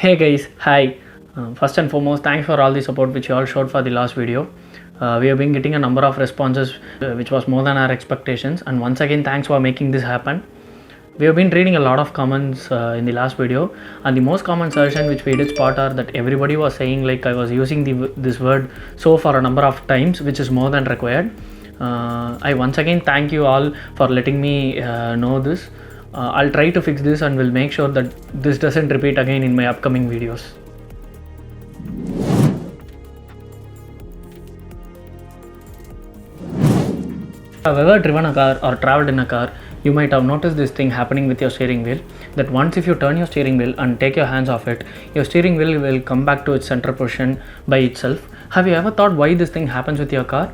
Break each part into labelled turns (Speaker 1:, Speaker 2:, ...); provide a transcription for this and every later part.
Speaker 1: Hey guys, hi. First and foremost, thanks for all the support which you all showed for the last video. We have been getting a number of responses which was more than our expectations, and once again thanks for making this happen. We have been reading a lot of comments in the last video, and the most common suggestion which we did spot are that everybody was saying like I was using this word so for a number of times, which is more than required. I once again thank you all for letting me know this. I'll try to fix this and will make sure that this doesn't repeat again in my upcoming videos. If you have ever driven a car or traveled in a car, you might have noticed this thing happening with your steering wheel, that once if you turn your steering wheel and take your hands off it, your steering wheel will come back to its center position by itself. Have you ever thought why this thing happens with your car?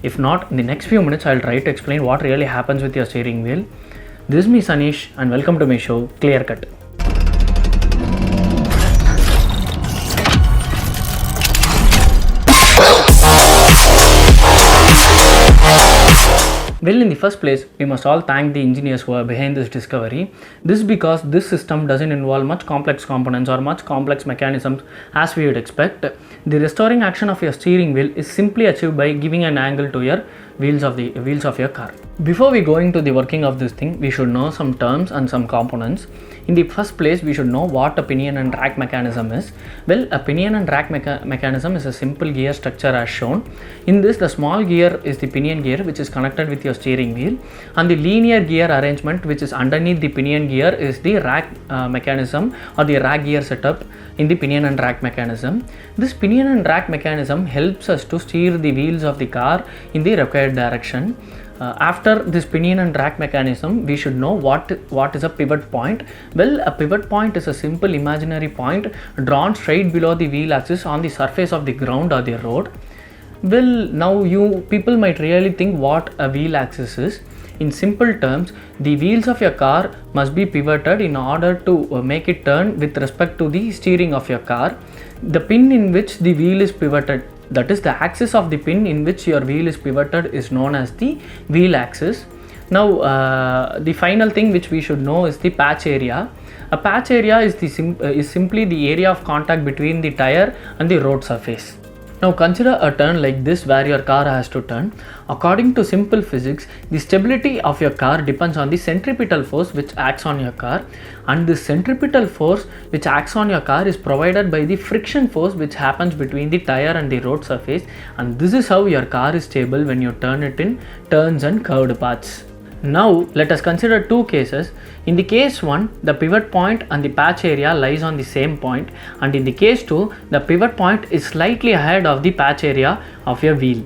Speaker 1: If not, in the next few minutes I'll try to explain what really happens with your steering wheel. This is me Sanish and welcome to my show Clear Cut. Well, in the first place, we must all thank the engineers who are behind this discovery. This is because this system doesn't involve much complex components or much complex mechanisms as we would expect. The restoring action of your steering wheel is simply achieved by giving an angle to your wheels of your car. Before we go into the working of this thing, we should know some terms and some components. In the first place, we should know what a pinion and rack mechanism is. Well, a pinion and rack mechanism is a simple gear structure as shown. In this, the small gear is the pinion gear which is connected with your steering wheel, and the linear gear arrangement which is underneath the pinion gear is the rack mechanism or the rack gear setup in the pinion and rack mechanism. This pinion and rack mechanism helps us to steer the wheels of the car in the required direction. After this pinion and rack mechanism, we should know what is a pivot point. Well, a pivot point is a simple imaginary point drawn straight below the wheel axis on the surface of the ground or the road. Well, now you people might really think what a wheel axis is. In simple terms, the wheels of your car must be pivoted in order to make it turn with respect to the steering of your car. The pin in which the wheel is pivoted, that is the axis of the pin in which your wheel is pivoted, is known as the wheel axis. Now the final thing which we should know is the patch area. A patch area is simply the area of contact between the tire and the road surface. Now consider a turn like this where your car has to turn. According to simple physics, the stability of your car depends on the centripetal force which acts on your car, and this centripetal force which acts on your car is provided by the friction force which happens between the tire and the road surface, and this is how your car is stable when you turn it in turns and curved paths. Now let us consider two cases. In the case 1, the pivot point and the patch area lies on the same point, and in the case 2, the pivot point is slightly ahead of the patch area of your wheel.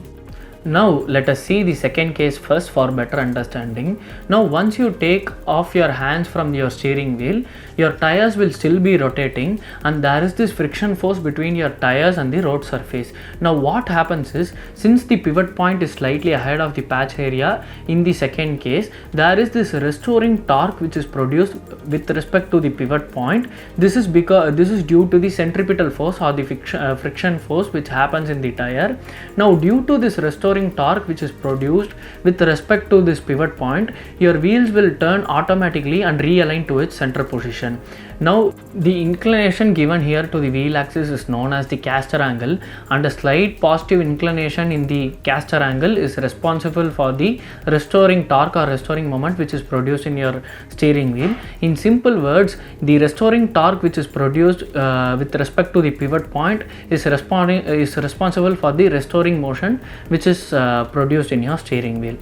Speaker 1: Now let us see the second case first for better understanding. Now once you take off your hands from your steering wheel, your tires will still be rotating, and there is this friction force between your tires and the road surface. Now what happens is, since the pivot point is slightly ahead of the patch area in the second case, there is this restoring torque which is produced with respect to the pivot point. This is due to the centripetal force or the friction force which happens in the tire. Now due to this restoring torque which is produced with respect to this pivot point, your wheels will turn automatically and realign to its center position. Now the inclination given here to the wheel axis is known as the caster angle, and a slight positive inclination in the caster angle is responsible for the restoring torque or restoring moment which is produced in your steering wheel. In simple words, the restoring torque which is produced with respect to the pivot point is responsible for the restoring motion which is produced in your steering wheel.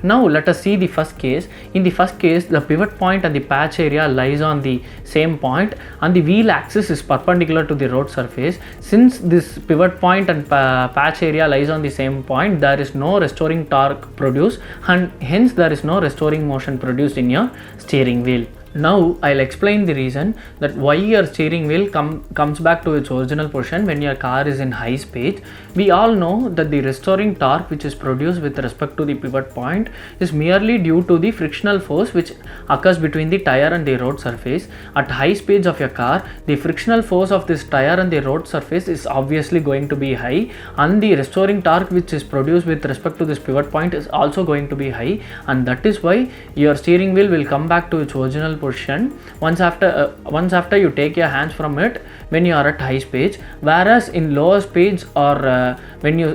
Speaker 1: Now let us see the first case. In the first case, the pivot point and the patch area lies on the same point, and the wheel axis is perpendicular to the road surface. Since this pivot point and patch area lies on the same point, there is no restoring torque produced, and hence there is no restoring motion produced in your steering wheel. Now I'll explain the reason that why your steering wheel comes back to its original position when your car is in high speed. We all know that the restoring torque which is produced with respect to the pivot point is merely due to the frictional force which occurs between the tire and the road surface. At high speeds of your car, the frictional force of this tire and the road surface is obviously going to be high, and the restoring torque which is produced with respect to this pivot point is also going to be high, and that is why your steering wheel will come back to its original position once after you take your hands from it when you are at high speeds, whereas in lower speeds or when you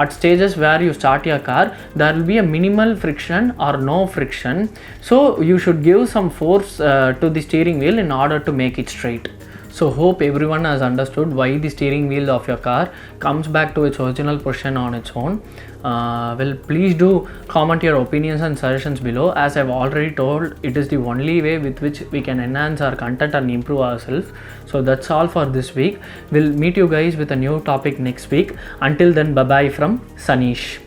Speaker 1: at stages where you start your car, there will be a minimal friction or no friction, so you should give some force to the steering wheel in order to make it straight. So hope everyone has understood why the steering wheel of your car comes back to its original position on its own. Well, please do comment your opinions and suggestions below. As I've already told, it is the only way with which we can enhance our content and improve ourselves. So that's all for this week. We'll meet you guys with a new topic next week. Until then, bye bye from Sanish.